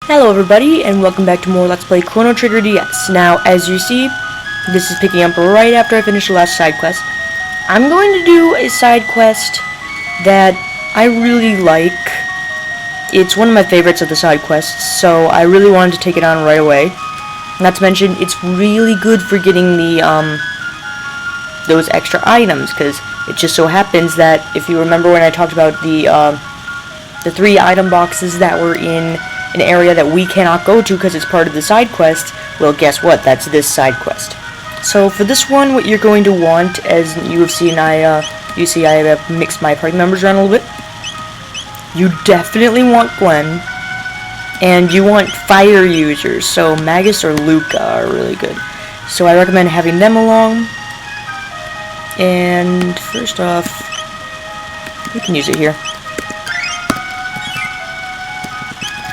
Hello everybody, and welcome back to more Let's Play Chrono Trigger DS. Now, as you see, this is picking up right after I finish the last side quest. I'm going to do a side quest that I really like. It's one of my favorites of the side quests, so I really wanted to take it on right away. Not to mention, it's really good for getting the, those extra items, because it just so happens that, if you remember when I talked about the 3 item boxes that were in an area that we cannot go to because it's part of the side quest, well, guess what? That's this side quest. So for this one, what you're going to want, as you have seen, I have mixed my party members around a little bit. You definitely want Glenn, and you want fire users, so Magus or Luca are really good. So I recommend having them along. And first off, we can use it here.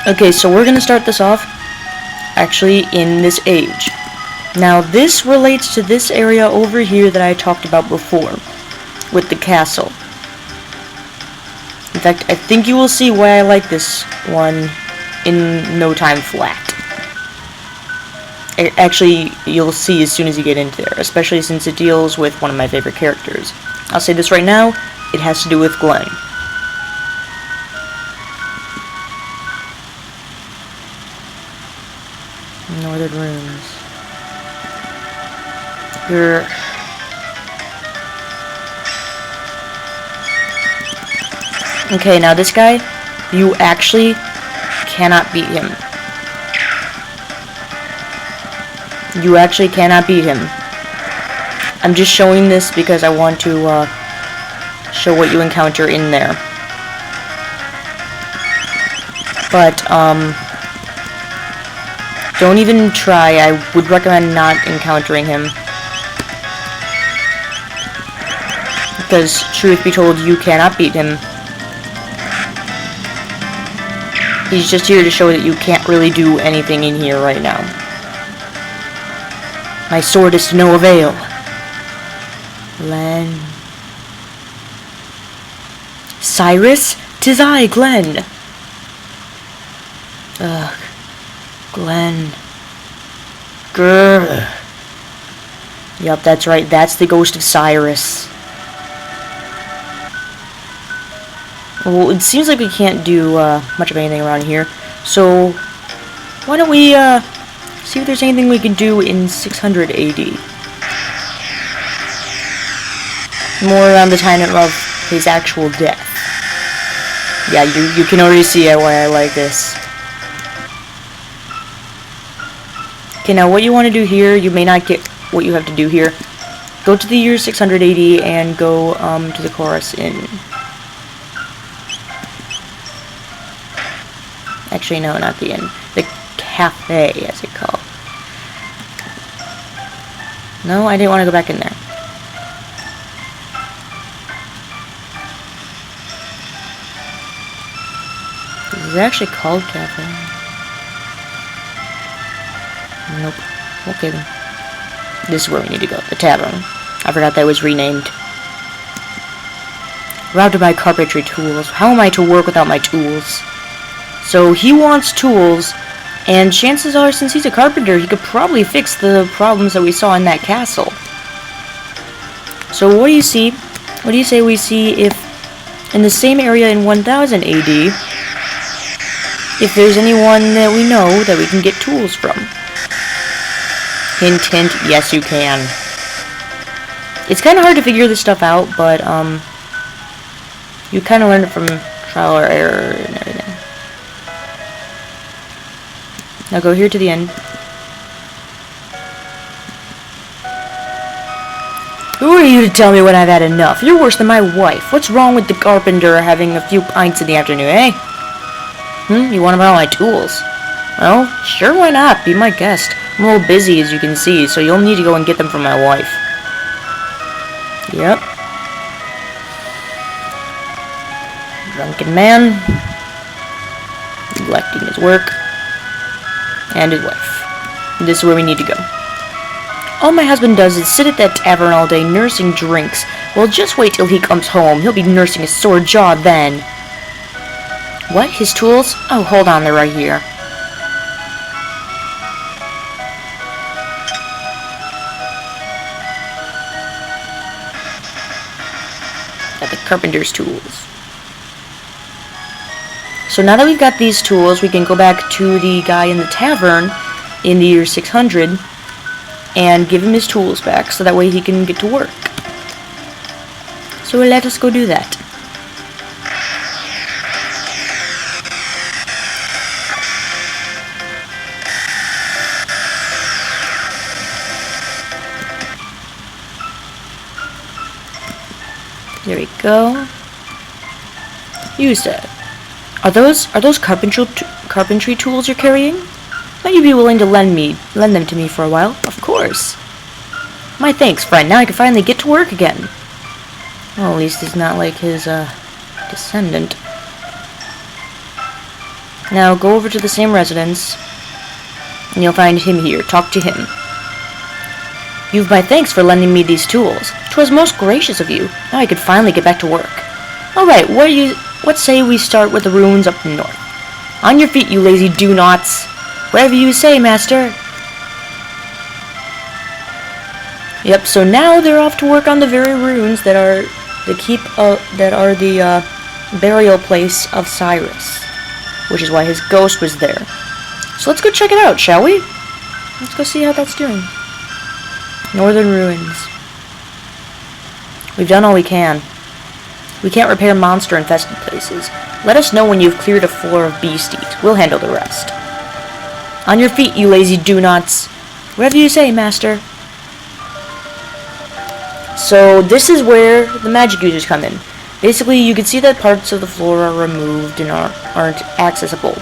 Okay, so we're going to start this off, actually, in this age. Now, this relates to this area over here that I talked about before, with the castle. In fact, I think you will see why I like this one in no time flat. Actually, you'll see as soon as you get into there, especially since it deals with one of my favorite characters. I'll say this right now, it has to do with Glenn. Northern runes. Okay, now this guy, you actually cannot beat him. You actually cannot beat him. I'm just showing this because I want to show what you encounter in there. But, don't even try. I would recommend not encountering him. Because, truth be told, you cannot beat him. He's just here to show that you can't really do anything in here right now. My sword is to no avail. Glenn. Cyrus? 'Tis I, Glenn. Ugh. Glenn. Grr. Yup, that's right. That's the ghost of Cyrus. Well, it seems like we can't do much of anything around here. So, why don't we see if there's anything we can do in 600 AD. More around the time of his actual death. Yeah, you can already see why I like this. Okay, now what you want to do here, you may not get what you have to do here. Go to the year 600 AD and go to the Chorus Inn. Actually, no, not the inn. The cafe, as it's called. No, I didn't want to go back in there. This is actually called cafe. Nope. Okay then. This is where we need to go. The tavern. I forgot that was renamed. Route to buy carpentry tools. How am I to work without my tools? So he wants tools, and chances are, since he's a carpenter, he could probably fix the problems that we saw in that castle. So what do you see? What do you say we see if, in the same area in 1000 AD, if there's anyone that we know that we can get tools from? Hint, hint, yes you can. It's kind of hard to figure this stuff out, but, you kind of learn it from trial or error and everything. Now go here to the end. Who are you to tell me when I've had enough? You're worse than my wife. What's wrong with the carpenter having a few pints in the afternoon, eh? You want to borrow my tools? Well, sure, why not? Be my guest. I'm a little busy, as you can see, so you'll need to go and get them from my wife. Yep. Drunken man. Neglecting his work. And his wife. This is where we need to go. All my husband does is sit at that tavern all day nursing drinks. Well, just wait till he comes home. He'll be nursing his sore jaw then. What? His tools? Oh, hold on, they're right here. Got the carpenter's tools. So now that we've got these tools, we can go back to the guy in the tavern in the year 600 and give him his tools back so that way he can get to work. So let us go do that. There we go. You said, are those carpentry tools you're carrying? Might you be willing to lend them to me for a while? Of course. My thanks, friend. Now I can finally get to work again. Well, at least he's not like his descendant. Now go over to the same residence, and you'll find him here. Talk to him. You've my thanks for lending me these tools. 'Twas most gracious of you. Now I could finally get back to work. Alright, what say we start with the ruins up north? On your feet, you lazy do-nots. Whatever you say, master. Yep, so now they're off to work on the very ruins that are the burial place of Cyrus, which is why his ghost was there. So let's go check it out, shall we? Let's go see how that's doing. Northern ruins. We've done all we can. We can't repair monster-infested places. Let us know when you've cleared a floor of beasties. We'll handle the rest. On your feet, you lazy do-nots. Whatever you say, master. So this is where the magic users come in. Basically, you can see that parts of the floor are removed and aren't accessible.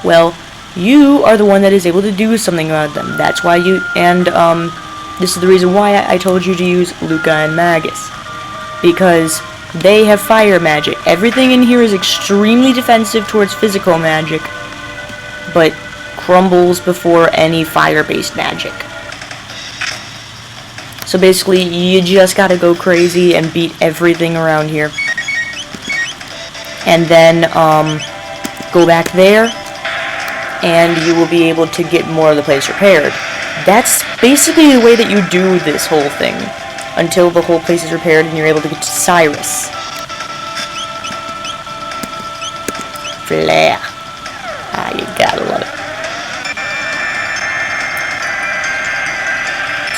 Well, you are the one that is able to do something about them. That's why this is the reason why I told you to use Luca and Magus. Because they have fire magic. Everything in here is extremely defensive towards physical magic, but crumbles before any fire-based magic. So basically, you just gotta go crazy and beat everything around here. And then, go back there, and you will be able to get more of the place repaired. That's basically the way that you do this whole thing, until the whole place is repaired and you're able to get to Cyrus. Flair. Ah, you gotta love it.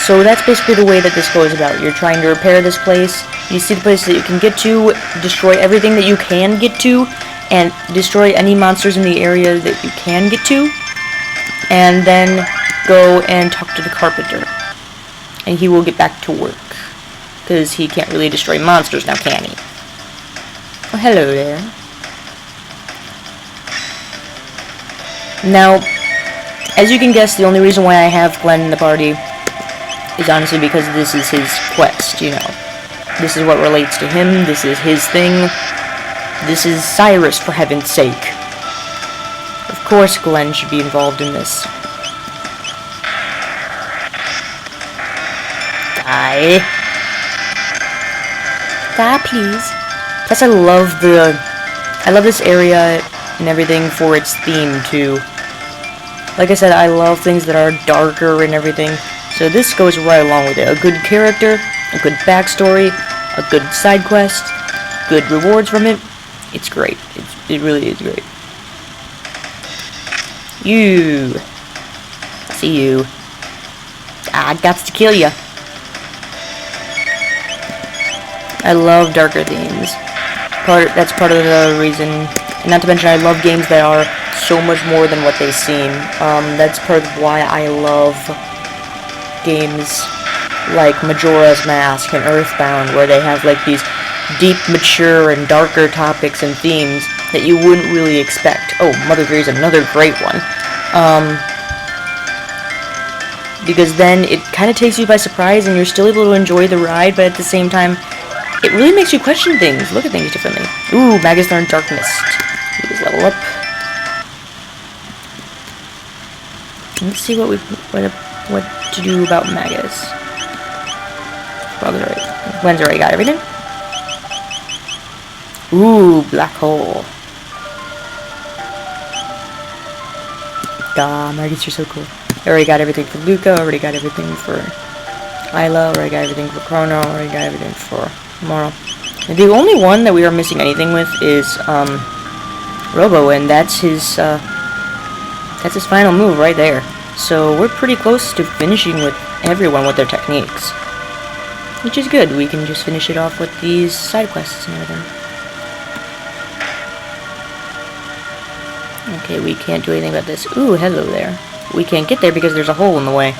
So that's basically the way that this goes about. You're trying to repair this place. You see the place that you can get to, destroy everything that you can get to, and destroy any monsters in the area that you can get to, and then go and talk to the carpenter. And he will get back to work. Because he can't really destroy monsters now, can he? Oh, hello there. Now, as you can guess, the only reason why I have Glenn in the party is honestly because this is his quest, you know. This is what relates to him, this is his thing. This is Cyrus, for heaven's sake. Of course Glenn should be involved in this. Die. Die, please. Plus, I love this area and everything for its theme, too. Like I said, I love things that are darker and everything, so this goes right along with it. A good character, a good backstory, a good side quest, good rewards from it. It's great. It really is great. You. I see you. I got to kill you. I love darker themes. That's part of the reason. And not to mention, I love games that are so much more than what they seem. That's part of why I love games like Majora's Mask and Earthbound, where they have like these deep, mature, and darker topics and themes that you wouldn't really expect. Oh, Mother 3 is another great one. Because then it kind of takes you by surprise and you're still able to enjoy the ride, but at the same time, it really makes you question things, look at things differently. Ooh, Magus learned Dark Mist. Let's level up. Let's see what to do about Magus. Gwen's already got everything. Ooh, black hole. God, Magus, you're so cool. I already got everything for Luca, already got everything for Isla, already got everything for Chrono, already got everything for Moro. The only one that we are missing anything with is Robo, and that's his final move right there. So we're pretty close to finishing with everyone with their techniques, which is good. We can just finish it off with these side quests and everything. Okay, we can't do anything about this. Ooh, hello there. We can't get there because there's a hole in the way.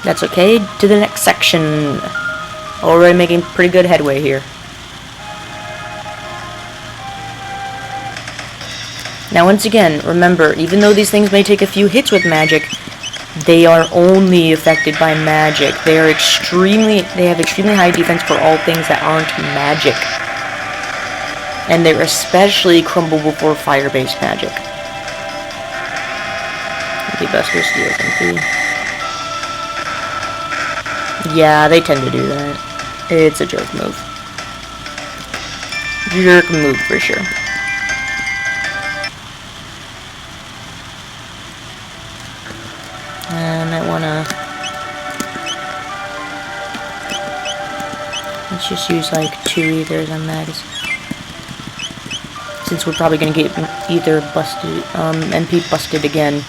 That's okay. To the next section. Already making pretty good headway here. Now once again, remember, even though these things may take a few hits with magic, they are only affected by magic. They have extremely high defense for all things that aren't magic. And they're especially crumble before fire-based magic. Okay, Buster Steel MP. Yeah, they tend to do that. It's a jerk move. Jerk move for sure. And I wanna... let's just use like 2 ethers on mags. Since we're probably gonna get ether busted, MP busted again.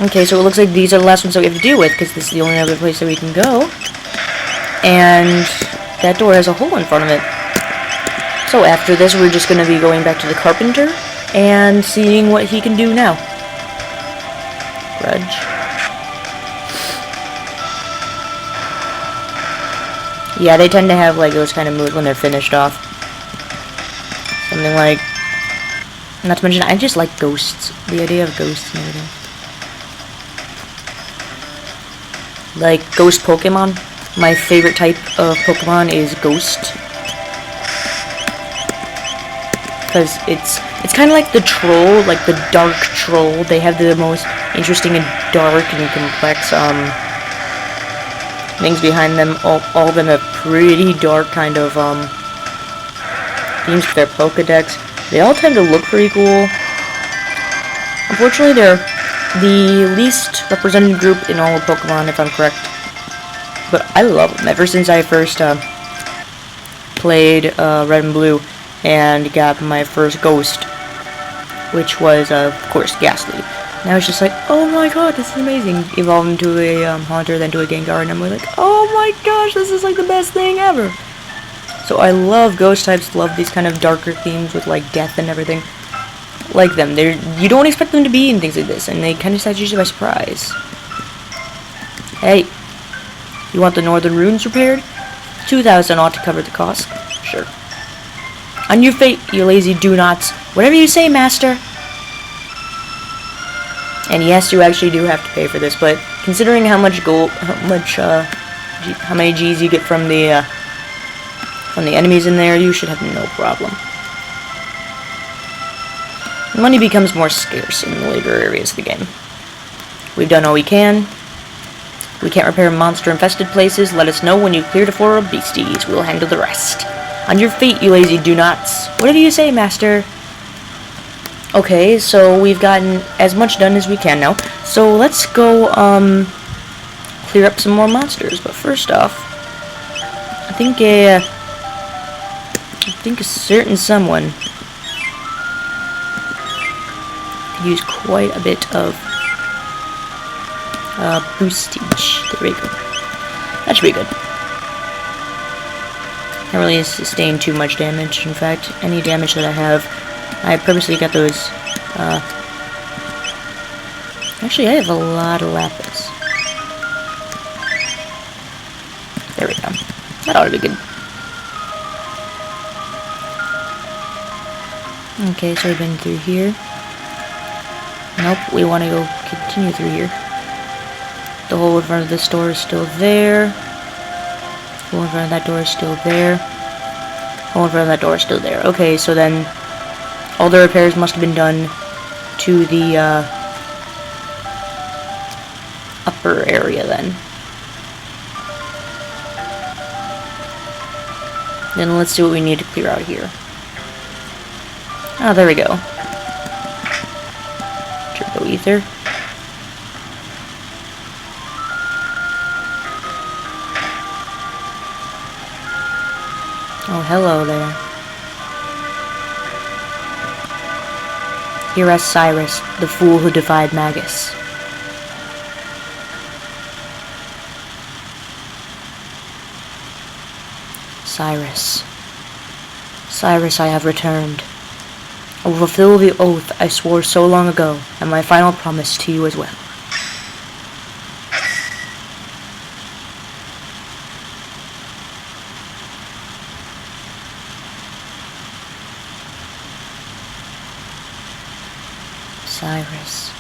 Okay, so it looks like these are the last ones that we have to deal with, because this is the only other place that we can go. And that door has a hole in front of it. So after this, we're just going to be going back to the carpenter and seeing what he can do now. Grudge. Yeah, they tend to have like those kind of moves when they're finished off. Something like... not to mention, I just like ghosts. The idea of ghosts and everything. Like ghost Pokemon. My favorite type of Pokemon is Ghost. Because it's kind of like the troll, like the dark troll. They have the most interesting and dark and complex things behind them. All of them have pretty dark kind of themes for their Pokedex. They all tend to look pretty cool. Unfortunately, they're the least represented group in all of Pokemon, if I'm correct. But I love them. Ever since I first played Red and Blue and got my first Ghost, which was, of course, Ghastly. And I was just like, oh my god, this is amazing. Evolved into a Haunter, then to a Gengar, and I'm like, oh my gosh, this is like the best thing ever. So I love Ghost types, love these kind of darker themes with like death and everything. Like them. You don't expect them to be in things like this, and they kind of catch you by surprise. Hey. You want the northern runes repaired? 2,000 ought to cover the cost. Sure. On your fate, you lazy do-nots. Whatever you say, master. And yes, you actually do have to pay for this, but considering how much gold, how many G's you get from the enemies in there, you should have no problem. Money becomes more scarce in the later areas of the game. We've done all we can. We can't repair monster-infested places. Let us know when you've cleared a floor of beasties. We'll handle the rest. On your feet, you lazy do-nots. Whatever you say, master. Okay, so we've gotten as much done as we can now. So let's go, clear up some more monsters. But first off, I think a certain someone could use quite a bit of boostage. There we go. That should be good. I don't really sustain too much damage. In fact, any damage that I have, I purposely got those. Actually, I have a lot of lapis. There we go. That ought to be good. Okay, so we've been through here. Nope, we want to go continue through here. The hole in front of this door is still there. The hole in front of that door is still there. The hole in front of that door is still there. Okay, so then all the repairs must have been done to the upper area then. Then let's see what we need to clear out here. Oh, there we go. Turbo ether. Oh, hello there. Here rests Cyrus, the fool who defied Magus. Cyrus. Cyrus, I have returned. I will fulfill the oath I swore so long ago, and my final promise to you as well. Cyrus.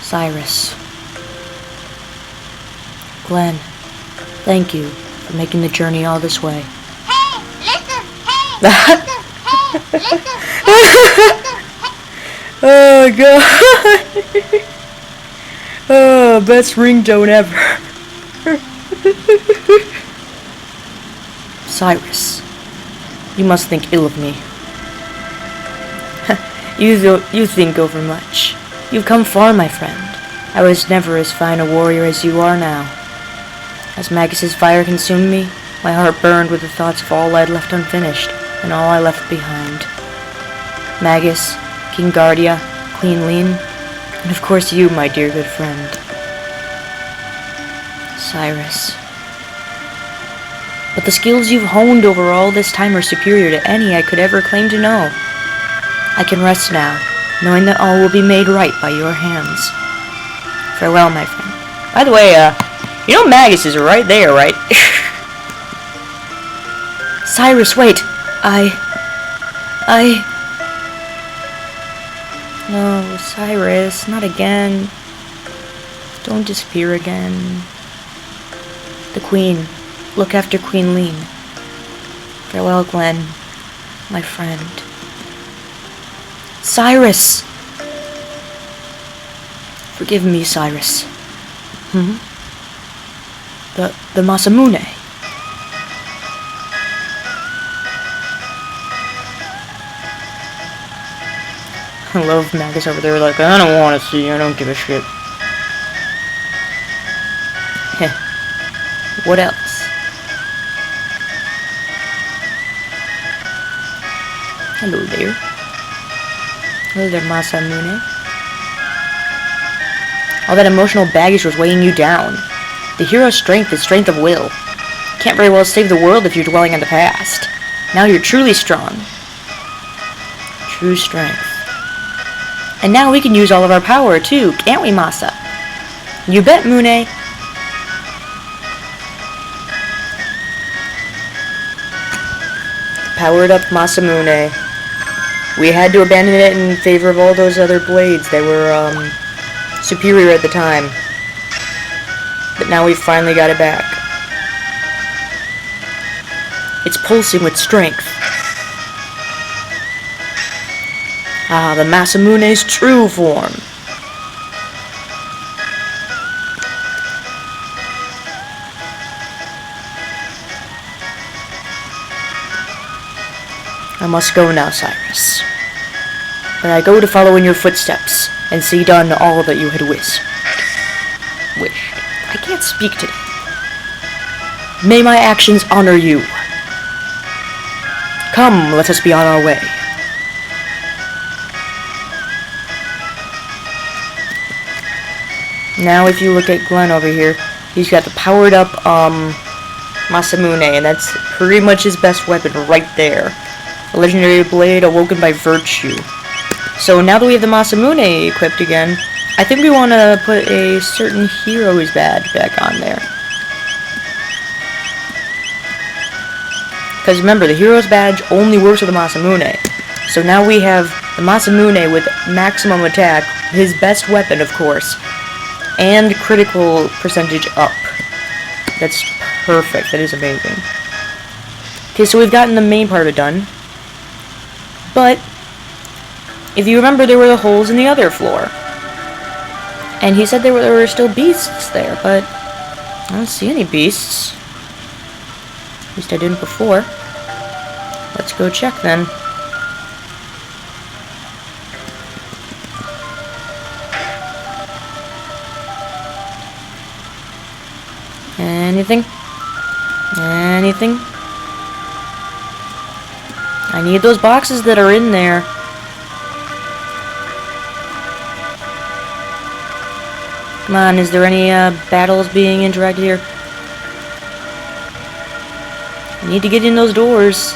Cyrus. Glenn, thank you for making the journey all this way. Hey, listen! Hey, listen! Oh god. Oh, best ringtone ever. Cyrus, you must think ill of me. You think overmuch. You've come far, my friend. I was never as fine a warrior as you are now. As Magus's fire consumed me, my heart burned with the thoughts of all I'd left unfinished, and all I left behind. Magus, King Guardia, Queen Lean, and of course you, my dear good friend. Cyrus. But the skills you've honed over all this time are superior to any I could ever claim to know. I can rest now, knowing that all will be made right by your hands. Farewell, my friend. By the way, you know Magus is right there, right? Cyrus, wait! No, Cyrus, not again. Don't disappear again. The Queen. Look after Queen Lean. Farewell, Glenn, my friend. Cyrus! Forgive me, Cyrus. The Masamune. I love Magus over there like, I don't want to see you, I don't give a shit. Heh. What else? Hello there. Hello there, Masamune. All that emotional baggage was weighing you down. The hero's strength is strength of will. Can't very well save the world if you're dwelling on the past. Now you're truly strong. True strength. And now we can use all of our power too, can't we, Masa? You bet, Mune. Powered up Masamune. We had to abandon it in favor of all those other blades. They were, superior at the time. But now we've finally got it back. It's pulsing with strength. Ah, the Masamune's true form. I must go now, Cyrus. But I go to follow in your footsteps and see done all that you had wished. I can't speak today. May my actions honor you. Come, let us be on our way. Now if you look at Glenn over here, he's got the powered up Masamune, and that's pretty much his best weapon right there. A legendary blade awoken by virtue. So now that we have the Masamune equipped again, I think we want to put a certain hero's badge back on there. Because remember, the hero's badge only works with the Masamune. So now we have the Masamune with maximum attack, his best weapon, of course, and critical percentage up. That's perfect. That is amazing. Okay, so we've gotten the main part of it done. But if you remember, there were the holes in the other floor. And he said there were still beasts there, but I don't see any beasts. At least I didn't before. Let's go check then. And Anything? Anything? I need those boxes that are in there. Come on, is there any battles being interacted here? I need to get in those doors.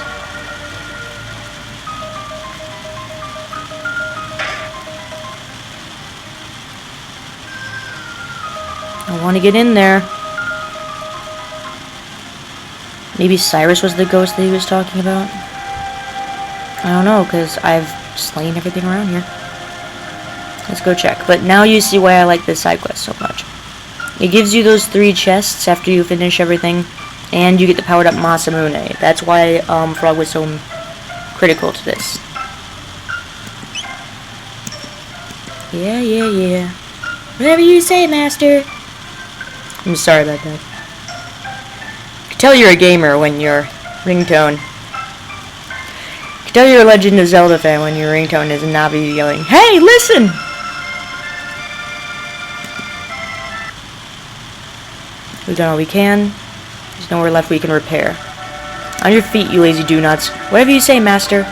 I want to get in there. Maybe Cyrus was the ghost that he was talking about? I don't know, because I've slain everything around here. Let's go check. But now you see why I like this side quest so much. It gives you those 3 chests after you finish everything, and you get the powered up Masamune. That's why Frog was so critical to this. Yeah. Whatever you say, Master. I'm sorry about that. You can tell you're a gamer when your ringtone... You can tell you're a Legend of Zelda fan when your ringtone is Navi yelling, "Hey, listen!" We've done all we can. There's nowhere left we can repair. On your feet, you lazy do-nuts. Whatever you say, Master.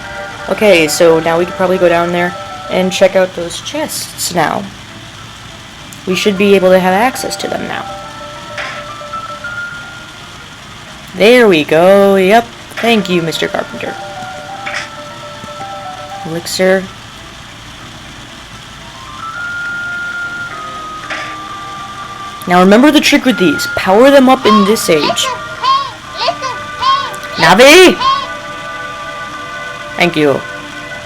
Okay, so now we can probably go down there and check out those chests now. We should be able to have access to them now. There we go. Yep. Thank you, Mr. Carpenter. Elixir. Now remember the trick with these. Power them up in this age. Navi! Thank you.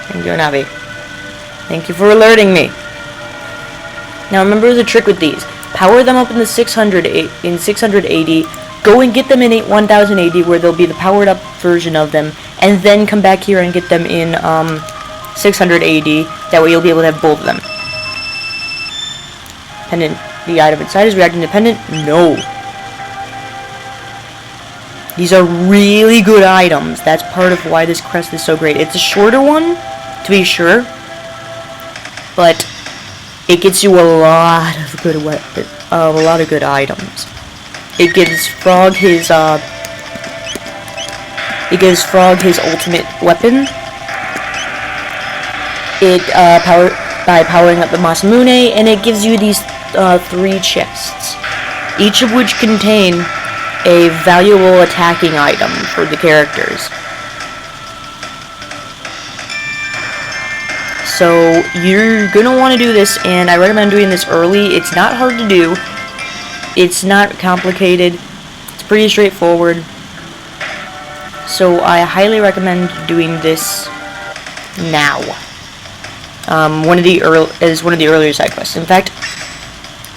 Thank you, Navi. Thank you for alerting me. Now remember the trick with these. Power them up in the 680. Go and get them in 1080 where they'll be the powered up version of them. And then come back here and get them in 680. That way you'll be able to have both of them. Pendant. The item inside is react independent? No. These are really good items. That's part of why this quest is so great. It's a shorter one, to be sure, but it gets you a lot of good items. It gives Frog his ultimate weapon. It by powering up the Masamune, and it gives you these 3 chests, each of which contain a valuable attacking item for the characters. So you're gonna want to do this, and I recommend doing this early. It's not hard to do. It's not complicated. It's pretty straightforward. So I highly recommend doing this now. One of the earlier side quests. In fact,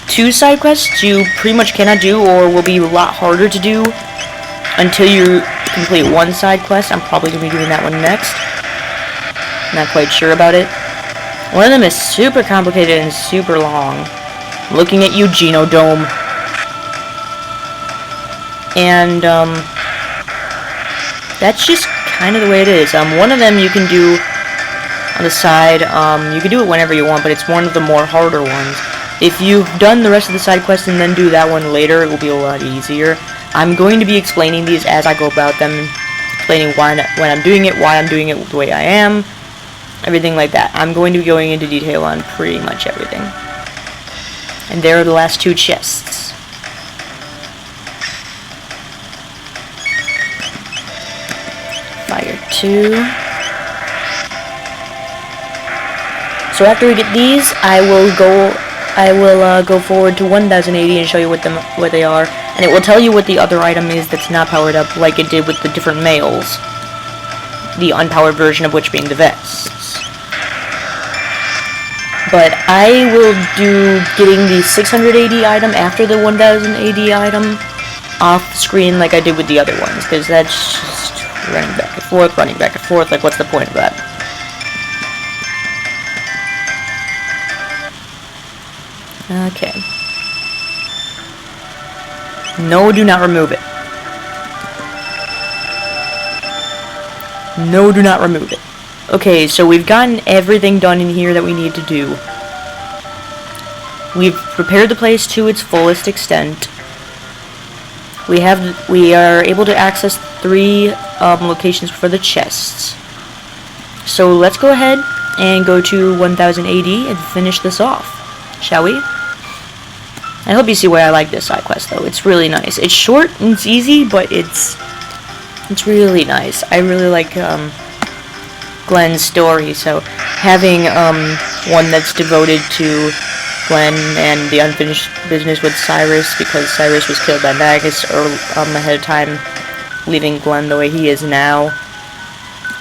2 side quests you pretty much cannot do, or will be a lot harder to do until you complete 1 side quest. I'm probably going to be doing that one next. Not quite sure about it. One of them is super complicated and super long. Looking at you, Genodome. And that's just kind of the way it is. One of them you can do on the side. You can do it whenever you want, but it's one of the more harder ones. If you've done the rest of the side quests and then do that one later, it will be a lot easier. I'm going to be explaining these as I go about them, explaining when I'm doing it, why I'm doing it the way I am, everything like that. I'm going to be going into detail on pretty much everything. And there are the last 2 chests. Fire 2. So after we get these, I will go forward to 1080 and show you what they are, and it will tell you what the other item is that's not powered up, like it did with the different males. The unpowered version of which being the vests. But I will do getting the 680 item after the 1080 item off screen like I did with the other ones, because that's just running back and forth, like what's the point of that? Okay. No, do not remove it. No, do not remove it. Okay, so we've gotten everything done in here that we need to do. We've prepared the place to its fullest extent. we are able to access 3 locations for the chests. So let's go ahead and go to 1000 AD and finish this off, shall we? I hope you see why I like this side quest though. It's really nice. It's short and it's easy, but it's really nice. I really like Glenn's story, so having one that's devoted to Glenn and the unfinished business with Cyrus, because Cyrus was killed by Magus ahead of time, leaving Glenn the way he is now.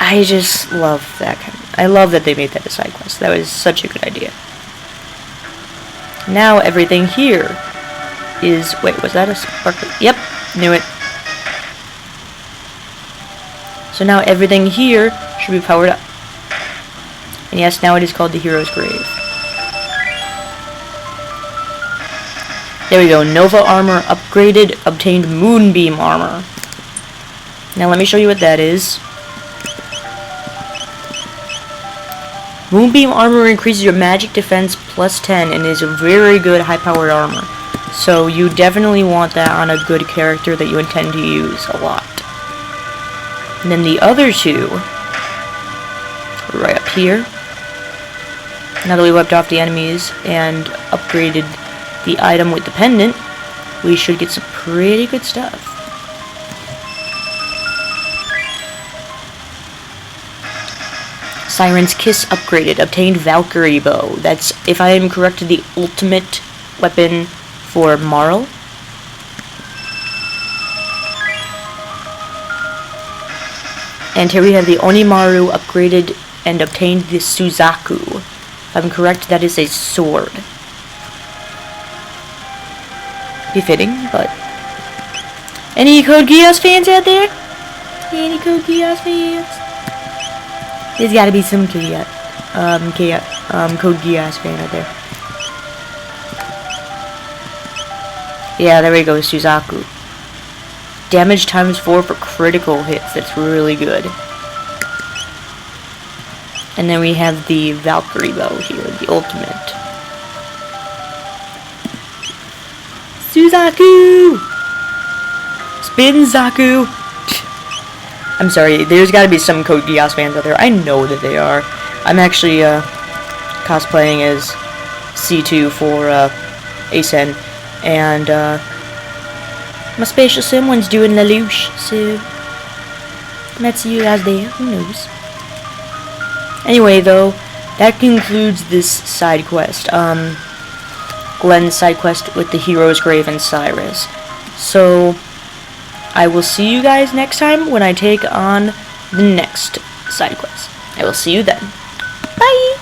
I just love that I love that they made that a side quest. That was such a good idea. Now everything here is... Wait, was that a sparkle? Yep, knew it. So now everything here should be powered up. And yes, now it is called the Hero's Grave. There we go. Nova armor upgraded, obtained Moonbeam armor. Now let me show you what that is. Moonbeam armor increases your magic defense plus 10 and is a very good high-powered armor. So you definitely want that on a good character that you intend to use a lot. And then the other two, right up here. Now that we wiped off the enemies and upgraded the item with the pendant, we should get some pretty good stuff. Siren's Kiss upgraded, obtained Valkyrie bow. That's, if I am correct, the ultimate weapon for Marl. And here we have the Onimaru upgraded and obtained the Suzaku. If I'm correct, that is a sword. Befitting, but... Any Code Geass fans out there? Any Code Geass fans? There's gotta be some Code Geass fan out there. Yeah, there we go, Suzaku. Damage times 4 for critical hits, that's really good. And then we have the Valkyrie bow here, the ultimate. Suzaku! Spin Zaku! I'm sorry, there's gotta be some Code Geass fans out there. I know that they are. I'm actually cosplaying as C2 for Asen, and my special someone's doing Lelouch, so might see you guys there, who knows. Anyway though, that concludes this side quest. Glenn's side quest with the Hero's Grave and Cyrus. So I will see you guys next time when I take on the next side quest. I will see you then. Bye!